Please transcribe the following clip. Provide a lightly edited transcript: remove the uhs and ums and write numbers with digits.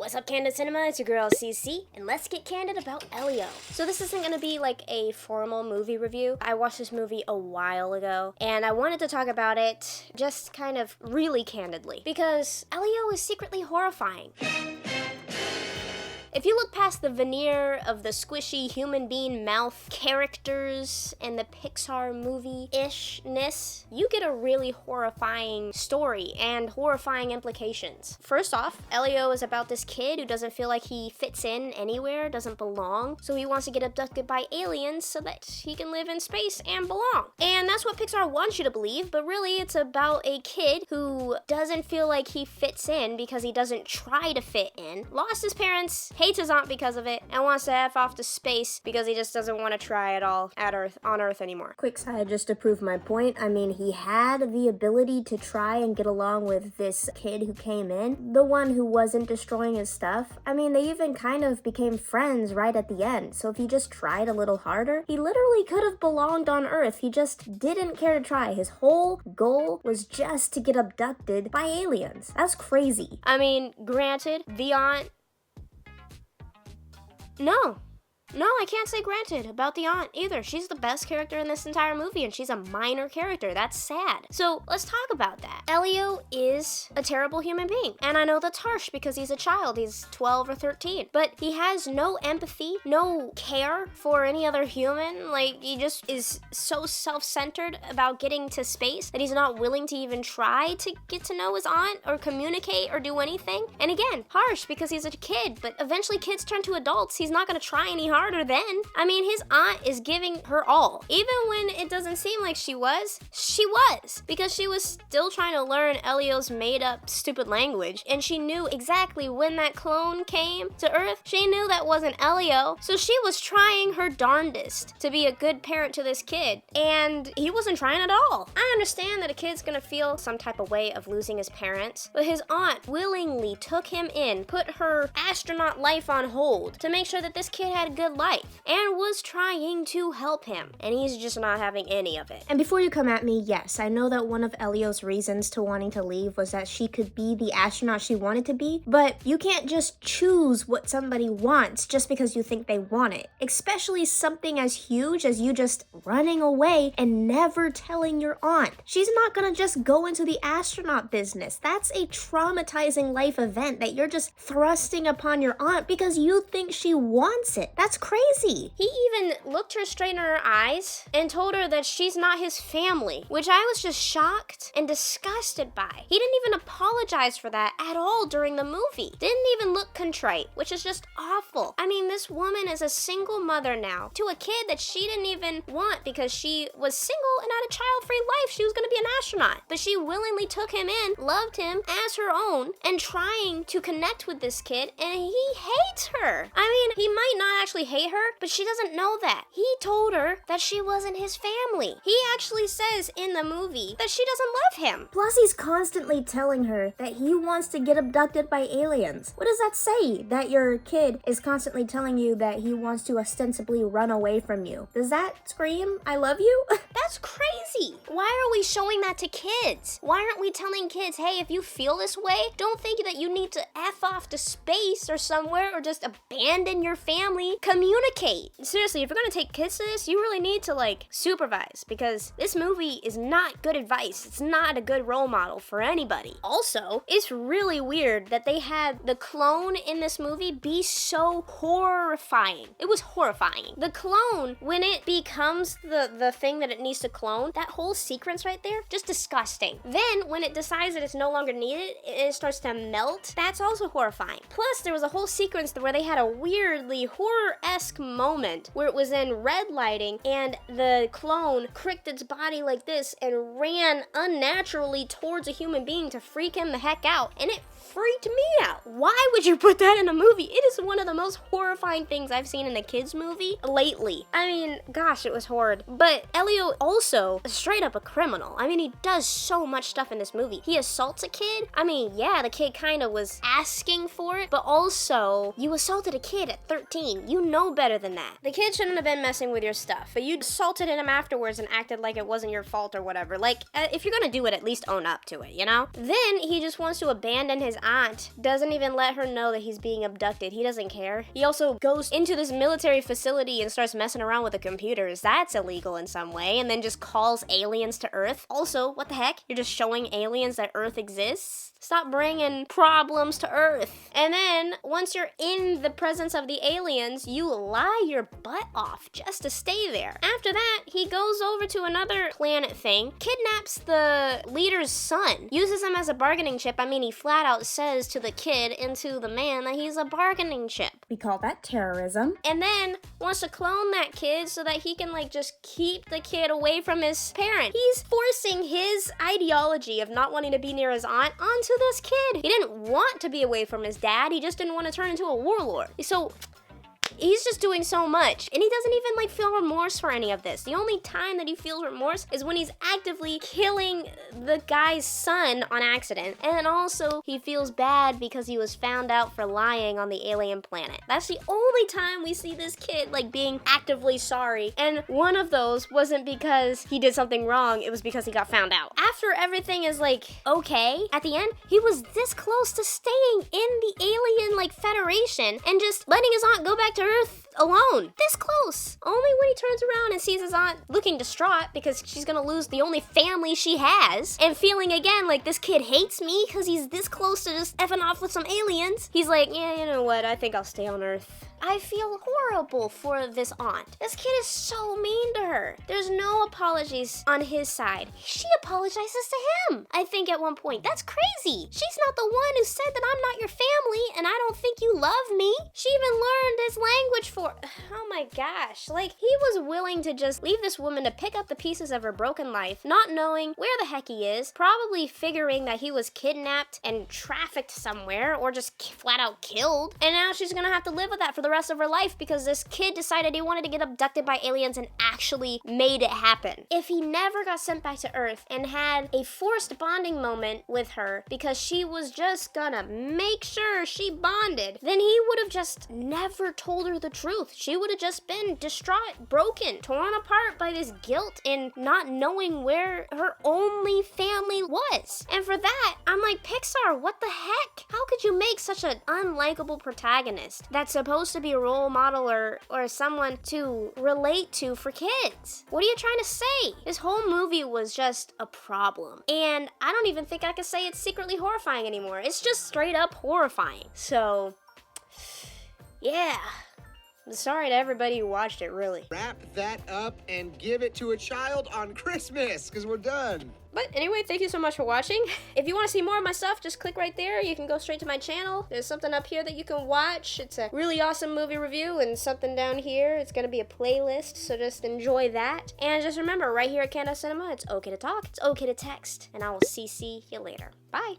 What's up, Candid Cinema? It's your girl, CC, and let's get candid about Elio. So this isn't gonna be like a formal movie review. I watched this movie a while ago, and I wanted to talk about it just kind of really candidly, because Elio is secretly horrifying. If you look past the veneer of the squishy human being mouth characters and the Pixar movie-ishness, you get a really horrifying story and horrifying implications. First off, Elio is about this kid who doesn't feel like he fits in anywhere, doesn't belong, so he wants to get abducted by aliens so that he can live in space and belong. And that's what Pixar wants you to believe, but really it's about a kid who doesn't feel like he fits in because he doesn't try to fit in, lost his parents, hates his aunt because of it, and wants to F off to space because he just doesn't want to try at all on Earth anymore. Quick side just to prove my point. I mean, he had the ability to try and get along with this kid who came in, the one who wasn't destroying his stuff. I mean, they even kind of became friends right at the end, so if he just tried a little harder, he literally could have belonged on Earth. He just didn't care to try. His whole goal was just to get abducted by aliens. That's crazy. I mean, granted, the aunt... No, I can't say granted about the aunt either. She's the best character in this entire movie, and she's a minor character. That's sad. So let's talk about that. Elio is a terrible human being, and I know that's harsh because he's a child. He's 12 or 13, but he has no empathy, no care for any other human. Like, he just is so self-centered about getting to space that he's not willing to even try to get to know his aunt or communicate or do anything. And again, harsh because he's a kid, but eventually kids turn to adults. He's not gonna try any harder then. I mean, his aunt is giving her all. Even when it doesn't seem like she was, because she was still trying to learn Elio's made-up stupid language, and she knew exactly when that clone came to Earth. She knew that wasn't Elio, so she was trying her darndest to be a good parent to this kid, and he wasn't trying at all. I understand that a kid's gonna feel some type of way of losing his parents, but his aunt willingly took him in, put her astronaut life on hold to make sure that this kid had a good life, and was trying to help him, and he's just not having any of it. And before you come at me, yes, I know that one of Elio's reasons to wanting to leave was that she could be the astronaut she wanted to be, but you can't just choose what somebody wants just because you think they want it, especially something as huge as you just running away and never telling your aunt. She's not gonna just go into the astronaut business. That's a traumatizing life event that you're just thrusting upon your aunt because you think she wants it. That's crazy. He even looked her straight in her eyes and told her that she's not his family, which I was just shocked and disgusted by. He didn't even apologize for that at all during the movie. Didn't even look contrite, which is just awful. I mean, this woman is a single mother now to a kid that she didn't even want because she was single and had a child-free life. She was gonna be an astronaut, but she willingly took him in, loved him as her own, and trying to connect with this kid, and he hates her. I mean, he might not actually hate her, but she doesn't know that. He told her that she wasn't his family. He actually says in the movie that she doesn't love him. Plus, he's constantly telling her that he wants to get abducted by aliens. What does that say? That your kid is constantly telling you that he wants to ostensibly run away from you. Does that scream, I love you? That's crazy. Why are we showing that to kids? Why aren't we telling kids, hey, if you feel this way, don't think that you need to F off to space or somewhere or just abandon your family. Communicate. Seriously, if you're gonna take kids to this, you really need to supervise, because this movie is not good advice. It's not a good role model for anybody. Also, it's really weird that they had the clone in this movie be so horrifying. It was horrifying. The clone, when it becomes the thing that it needs to clone, that whole sequence right there, just disgusting. Then when it decides that it's no longer needed, it starts to melt. That's also horrifying. Plus, there was a whole sequence where they had a weirdly horror-esque moment where it was in red lighting and the clone cricked its body like this and ran unnaturally towards a human being to freak him the heck out, and it freaked me out. Why would you put that in a movie? It is one of the most horrifying things I've seen in a kids movie lately. I mean, gosh, it was horrid. But Elio also straight up a criminal. I mean, he does so much stuff in this movie. He assaults a kid. I mean, yeah, the kid kind of was asking for it, but also, you assaulted a kid at 13. You know better than that. The kid shouldn't have been messing with your stuff, but you assaulted him afterwards and acted like it wasn't your fault or whatever. Like, if you're gonna do it, at least own up to it, you know? Then he just wants to abandon his aunt, doesn't even let her know that he's being abducted. He doesn't care. He also goes into this military facility and starts messing around with the computers. That's illegal in some way, and then just calls aliens to Earth. Also, what the heck? You're just showing aliens that Earth exists? Stop bringing problems to Earth. And then, once you're in the presence of the aliens, you lie your butt off just to stay there. After that, he goes over to another planet thing, kidnaps the leader's son, uses him as a bargaining chip. I mean, he flat out says to the kid and to the man that he's a bargaining chip. We call that terrorism. And then wants to clone that kid so that he can like just keep the kid away from his parent. He's forcing his ideology of not wanting to be near his aunt onto this kid. He didn't want to be away from his dad. He just didn't want to turn into a warlord. So he's just doing so much, and he doesn't even like feel remorse for any of this. The only time that he feels remorse is when he's actively killing the guy's son on accident, and also he feels bad because he was found out for lying on the alien planet. That's the only time we see this kid like being actively sorry, and one of those wasn't because he did something wrong, it was because he got found out. After everything is like okay, at the end, he was this close to staying in the alien like federation and just letting his aunt go back to Earth alone. This close. Only when he turns around and sees his aunt looking distraught because she's gonna lose the only family she has and feeling again like this kid hates me because he's this close to just effing off with some aliens. He's like, yeah, you know what? I think I'll stay on Earth. I feel horrible for this aunt. This kid is so mean to her. There's no apologies on his side. She apologizes to him, I think, at one point. That's crazy. She's not the one who said that I'm not your family and I don't think you love me. She even learned his language for... Oh my gosh. Like, he was willing to just leave this woman to pick up the pieces of her broken life, not knowing where the heck he is, probably figuring that he was kidnapped and trafficked somewhere or just flat out killed. And now she's gonna have to live with that for the rest of her life because this kid decided he wanted to get abducted by aliens and actually made it happen. If he never got sent back to Earth and had a forced bonding moment with her because she was just gonna make sure she bonded, then he would have just never told her the truth. She would have just been distraught, broken, torn apart by this guilt and not knowing where her only family was. And for that, I'm like, Pixar, what the heck? How could you make such an unlikable protagonist that's supposed to be a role model or someone to relate to for kids? What are you trying to say? This whole movie was just a problem. And I don't even think I could say it's secretly horrifying anymore. It's just straight up horrifying. So, yeah. I'm sorry to everybody who watched it, really. Wrap that up and give it to a child on Christmas, because we're done. But anyway, thank you so much for watching. If you want to see more of my stuff, just click right there. You can go straight to my channel. There's something up here that you can watch. It's a really awesome movie review, and something down here. It's going to be a playlist, so just enjoy that. And just remember, right here at Candid Cinema, it's okay to talk, it's okay to text, and I will CC you later. Bye.